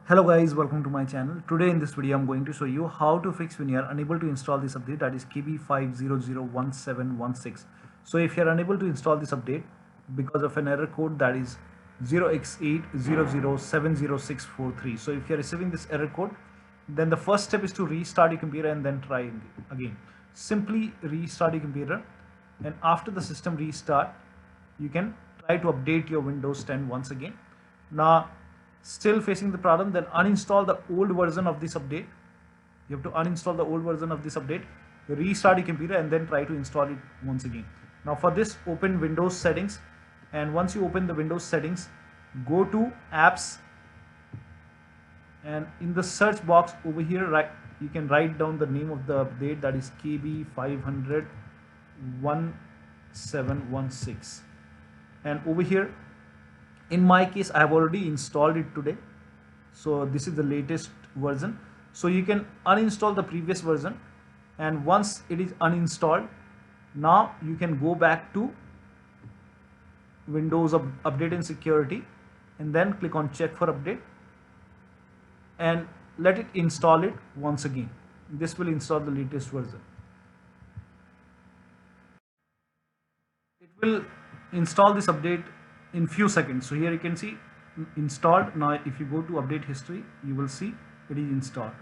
Hello guys, welcome to my channel. Today in this video I'm going to show you how to fix when you are unable to install this update, that is KB5001716. So if you are unable to install this update because of an error code, that is 0x80070643. So if you are receiving this error code, then the first step is to restart your computer and then try again. Simply restart your computer, and after the system restart you can try to update your Windows 10 once again. Now still facing the problem, then uninstall the old version of this update. You have to uninstall the old version of this update, restart your computer, and then try to install it once again. Now for this, open Windows settings, and once you open the Windows settings, go to apps, and in the search box over here, you can write down the name of the update, that is KB5001716. and over here, in my case, I have already installed it today, so this is the latest version. So you can uninstall the previous version, and once it is uninstalled, now you can go back to Windows Update and Security, and then click on check for update and let it install it once again. This will install the latest version. It will install this update in few seconds. So here you can see installed. Now if you go to update history, you will see it is installed.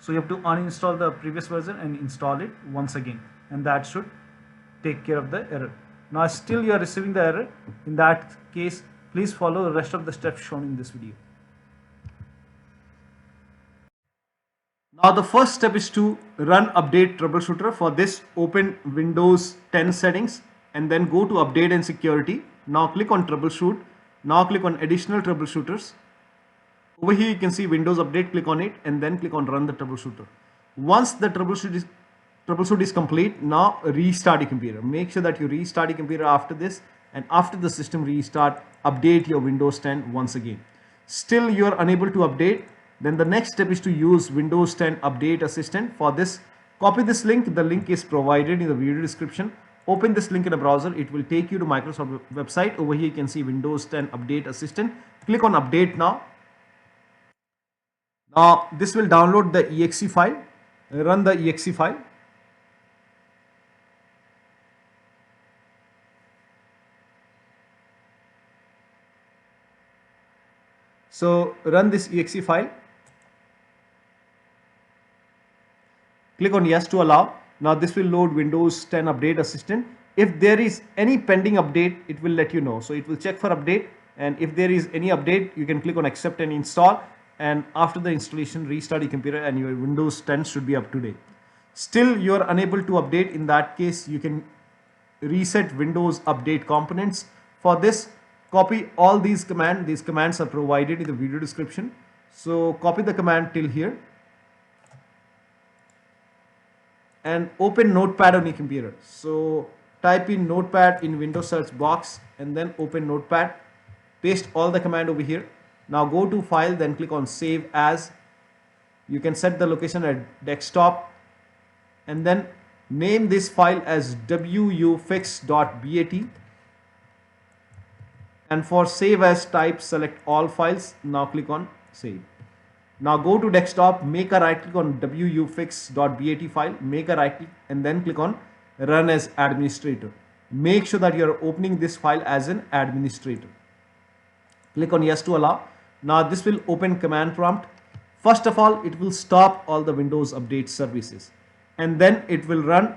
So you have to uninstall the previous version and install it once again, and that should take care of the error. Now still you are receiving the error. In that case, please follow the rest of the steps shown in this video. Now the first step is to run update troubleshooter. For this, open Windows 10 settings and then go to update and security. Now click on troubleshoot. Now click on additional troubleshooters. Over here you can see Windows update, click on it and then click on run the troubleshooter. Once the troubleshoot is complete, now restart your computer. Make sure that you restart your computer after this, and after the system restart, update your Windows 10 once again. Still you are unable to update, then the next step is to use Windows 10 Update Assistant. For this, copy this link. The link is provided in the video description. Open this link in a browser. It will take you to Microsoft website. Over here you can see Windows 10 Update Assistant. Click on update now. Now this will download the exe file. Run the exe file. So run this exe file. Click on yes to allow. Now this will load Windows 10 Update Assistant. If there is any pending update, it will let you know. So it will check for update, and if there is any update, you can click on accept and install, and after the installation, restart your computer and your Windows 10 should be up to date. Still you are unable to update. In that case, you can reset Windows Update components. For this, copy all these commands. These commands are provided in the video description. So copy the command till here and open Notepad on your computer. So type in Notepad in Windows search box and then open Notepad. Paste all the command over here. Now go to file, then click on save as. You can set the location at desktop and then name this file as wuauserv.bat. And for save as type, select all files. Now click on save. Now go to desktop, make a right click on wuauserv.bat file, make a right click and then click on run as administrator. Make sure that you are opening this file as an administrator. Click on yes to allow. Now this will open command prompt. First of all, it will stop all the Windows Update services, and then it will run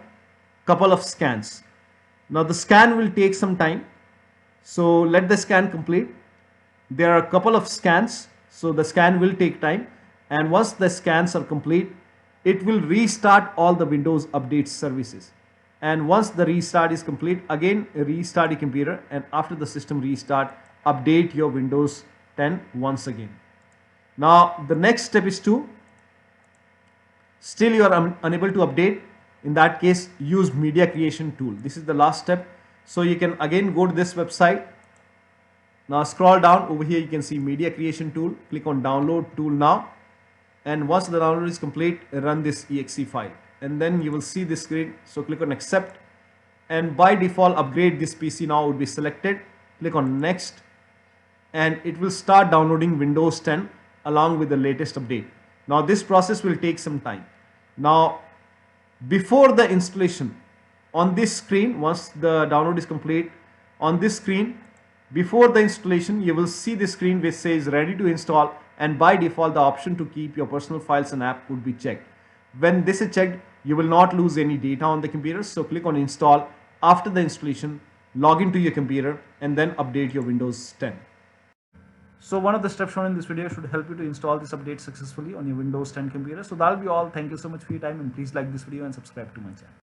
couple of scans. Now the scan will take some time, so let the scan complete. There are a couple of scans, so the scan will take time, and once the scans are complete, it will restart all the Windows Update services. And once the restart is complete, again restart your computer, and after the system restart, update your Windows 10 once again. Now the next step is to, still you are unable to update. In that case, use media creation tool. This is the last step. So you can again go to this website. Now scroll down. Over here you can see media creation tool. Click on download tool now, and once the download is complete, run this exe file and then you will see this screen. So click on accept, and by default upgrade this PC now would be selected. Click on next, and it will start downloading Windows 10. along with the latest update. Now this process will take some time. Now before the installation, on this screen, once the download is complete, on this screen, before the installation, you will see the screen which says ready to install, and by default the option to keep your personal files and app would be checked. When this is checked, you will not lose any data on the computer, so click on install. After the installation, log into your computer and then update your Windows 10. So one of the steps shown in this video should help you to install this update successfully on your Windows 10 computer. So that'll be all. Thank you so much for your time, and please like this video and subscribe to my channel.